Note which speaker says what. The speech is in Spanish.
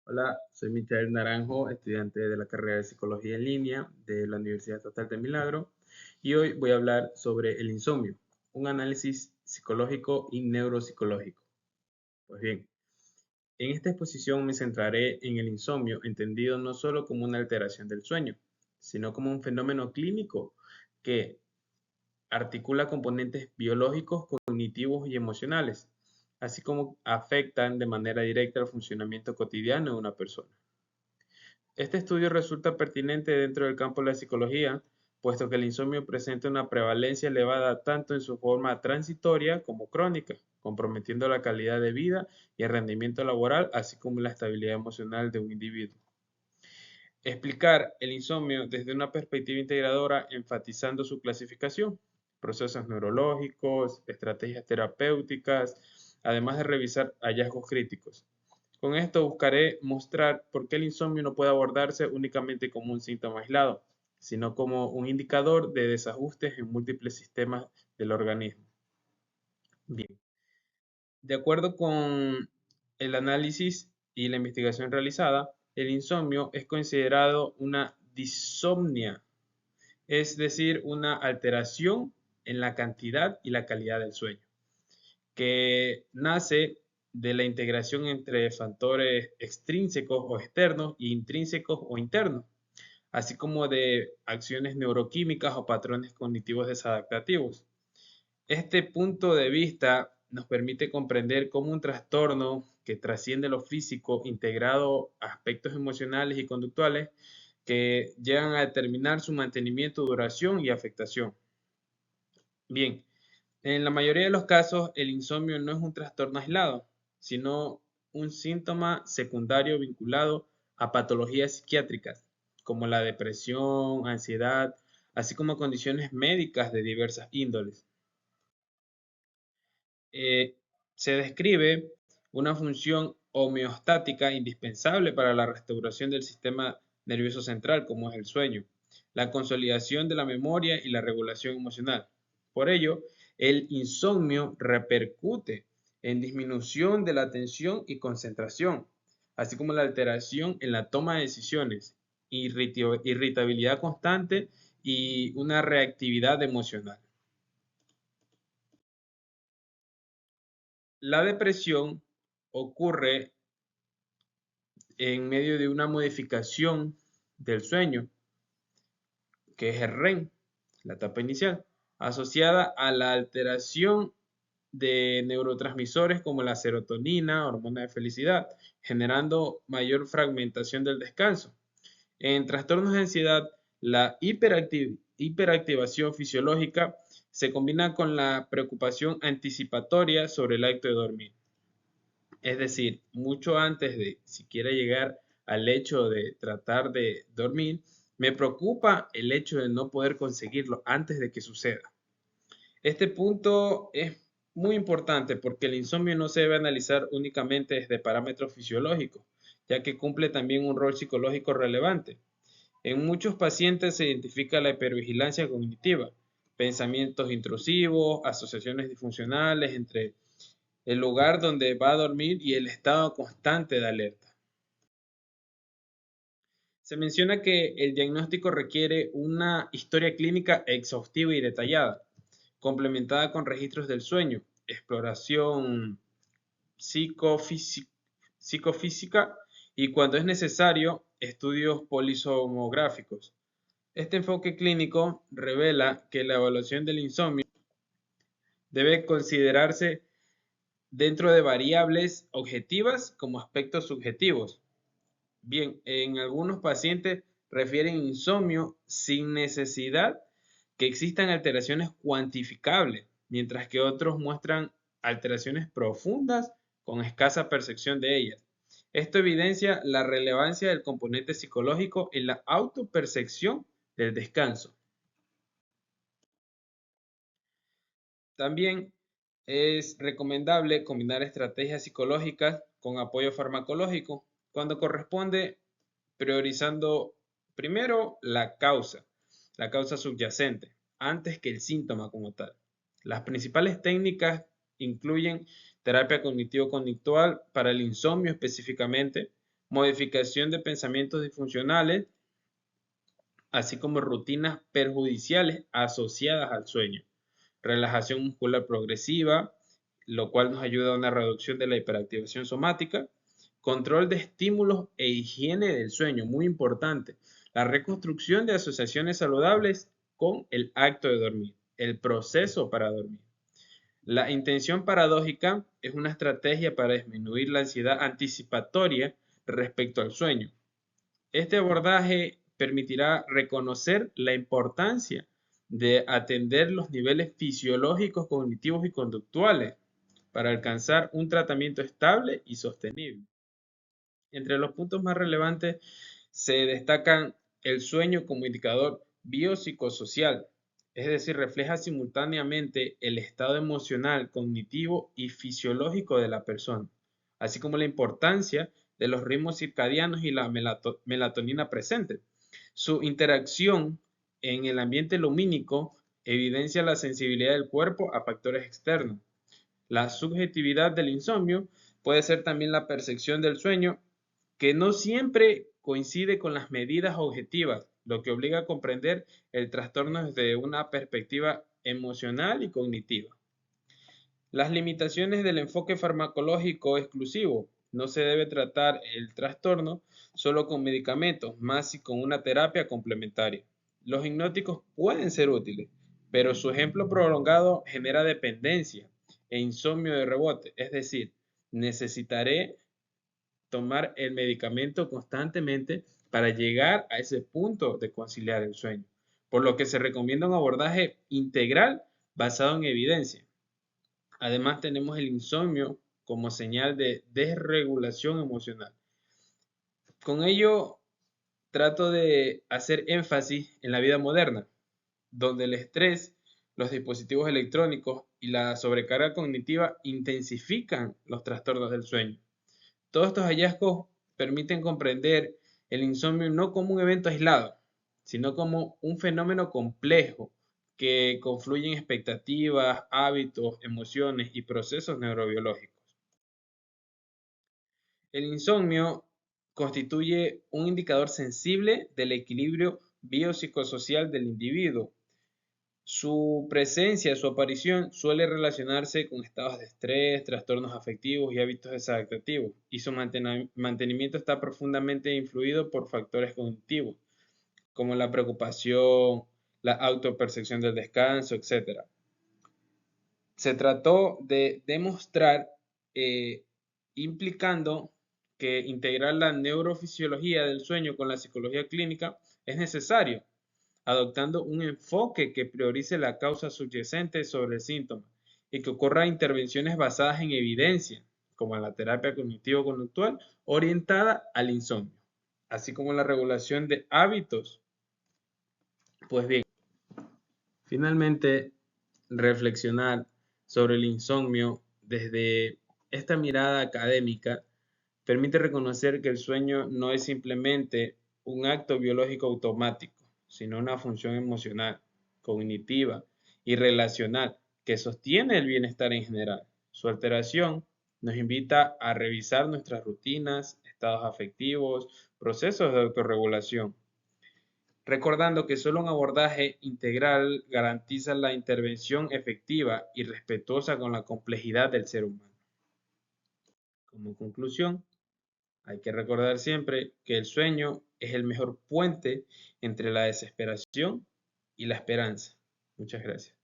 Speaker 1: Hola, soy Michael Naranjo, estudiante de la carrera de Psicología en línea de la Universidad Estatal de Milagro, y hoy voy a hablar sobre el insomnio, un análisis psicológico y neuropsicológico. Pues bien, en esta exposición me centraré en el insomnio, entendido no solo como una alteración del sueño, sino como un fenómeno clínico que articula componentes biológicos, cognitivos y emocionales, así como afectan de manera directa el funcionamiento cotidiano de una persona. Este estudio resulta pertinente dentro del campo de la psicología, puesto que el insomnio presenta una prevalencia elevada tanto en su forma transitoria como crónica, comprometiendo la calidad de vida y el rendimiento laboral, así como la estabilidad emocional de un individuo. Explicar el insomnio desde una perspectiva integradora, enfatizando su clasificación, procesos neurológicos, estrategias terapéuticas, además de revisar hallazgos críticos. Con esto buscaré mostrar por qué el insomnio no puede abordarse únicamente como un síntoma aislado, sino como un indicador de desajustes en múltiples sistemas del organismo. Bien, de acuerdo con el análisis y la investigación realizada, el insomnio es considerado una disomnia, es decir, una alteración en la cantidad y la calidad del sueño, que nace de la integración entre factores extrínsecos o externos e intrínsecos o internos, así como de acciones neuroquímicas o patrones cognitivos desadaptativos. Este punto de vista nos permite comprender cómo un trastorno que trasciende lo físico, integrado a aspectos emocionales y conductuales, que llegan a determinar su mantenimiento, duración y afectación. Bien, en la mayoría de los casos, el insomnio no es un trastorno aislado, sino un síntoma secundario vinculado a patologías psiquiátricas, como la depresión, ansiedad, así como condiciones médicas de diversas índoles. Eh, Se describe una función homeostática indispensable para la restauración del sistema nervioso central, como es el sueño, la consolidación de la memoria y la regulación emocional. Por ello, el insomnio repercute en disminución de la atención y concentración, así como la alteración en la toma de decisiones, irritabilidad constante y una reactividad emocional. La depresión ocurre en medio de una modificación del sueño, que es el REM, la etapa inicial, asociada a la alteración de neurotransmisores como la serotonina, hormona de felicidad, generando mayor fragmentación del descanso. En trastornos de ansiedad, la hiperactivación fisiológica se combina con la preocupación anticipatoria sobre el acto de dormir. Es decir, mucho antes de siquiera llegar al hecho de tratar de dormir, me preocupa el hecho de no poder conseguirlo antes de que suceda. Este punto es muy importante porque el insomnio no se debe analizar únicamente desde parámetros fisiológicos, ya que cumple también un rol psicológico relevante. En muchos pacientes se identifica la hipervigilancia cognitiva, pensamientos intrusivos, asociaciones disfuncionales entre el lugar donde va a dormir y el estado constante de alerta. Se menciona que el diagnóstico requiere una historia clínica exhaustiva y detallada, complementada con registros del sueño, exploración psicofísica, psicofísica y, cuando es necesario, estudios polisomográficos. Este enfoque clínico revela que la evaluación del insomnio debe considerarse dentro de variables objetivas como aspectos subjetivos. Bien, en algunos pacientes refieren insomnio sin necesidad que existan alteraciones cuantificables, mientras que otros muestran alteraciones profundas con escasa percepción de ellas. Esto evidencia la relevancia del componente psicológico en la autopercepción del descanso. También es recomendable combinar estrategias psicológicas con apoyo farmacológico cuando corresponde, priorizando primero la causa subyacente, antes que el síntoma como tal. Las principales técnicas incluyen terapia cognitivo-conductual para el insomnio específicamente, modificación de pensamientos disfuncionales, así como rutinas perjudiciales asociadas al sueño, relajación muscular progresiva, lo cual nos ayuda a una reducción de la hiperactivación somática, control de estímulos e higiene del sueño, muy importante, la reconstrucción de asociaciones saludables con el acto de dormir, el proceso para dormir. La intención paradójica es una estrategia para disminuir la ansiedad anticipatoria respecto al sueño. Este abordaje permitirá reconocer la importancia de atender los niveles fisiológicos, cognitivos y conductuales para alcanzar un tratamiento estable y sostenible. Entre los puntos más relevantes se destacan el sueño como indicador biopsicosocial, es decir, refleja simultáneamente el estado emocional, cognitivo y fisiológico de la persona, así como la importancia de los ritmos circadianos y la melatonina presente. Su interacción en el ambiente lumínico evidencia la sensibilidad del cuerpo a factores externos. La subjetividad del insomnio puede ser también la percepción del sueño que no siempre coincide con las medidas objetivas, lo que obliga a comprender el trastorno desde una perspectiva emocional y cognitiva. Las limitaciones del enfoque farmacológico exclusivo. No se debe tratar el trastorno solo con medicamentos, más si con una terapia complementaria. Los hipnóticos pueden ser útiles, pero su ejemplo prolongado genera dependencia e insomnio de rebote, es decir, necesitaré tomar el medicamento constantemente para llegar a ese punto de conciliar el sueño, por lo que se recomienda un abordaje integral basado en evidencia. Además, tenemos el insomnio como señal de desregulación emocional. Con ello, trato de hacer énfasis en la vida moderna, donde el estrés, los dispositivos electrónicos y la sobrecarga cognitiva intensifican los trastornos del sueño. Todos estos hallazgos permiten comprender el insomnio no como un evento aislado, sino como un fenómeno complejo que confluye en expectativas, hábitos, emociones y procesos neurobiológicos. El insomnio constituye un indicador sensible del equilibrio biopsicosocial del individuo. Su presencia, su aparición suele relacionarse con estados de estrés, trastornos afectivos y hábitos desadaptativos, y su mantenimiento está profundamente influido por factores cognitivos, como la preocupación, la autopercepción del descanso, etc. Se trató de demostrar, implicando que integrar la neurofisiología del sueño con la psicología clínica es necesario, adoptando un enfoque que priorice la causa subyacente sobre el síntoma y que ocurran intervenciones basadas en evidencia, como la terapia cognitivo-conductual orientada al insomnio, así como la regulación de hábitos. Pues bien, finalmente, reflexionar sobre el insomnio desde esta mirada académica permite reconocer que el sueño no es simplemente un acto biológico automático, sino una función emocional, cognitiva y relacional que sostiene el bienestar en general. Su alteración nos invita a revisar nuestras rutinas, estados afectivos, procesos de autorregulación, recordando que solo un abordaje integral garantiza la intervención efectiva y respetuosa con la complejidad del ser humano. Como conclusión, hay que recordar siempre que el sueño es el mejor puente entre la desesperación y la esperanza. Muchas gracias.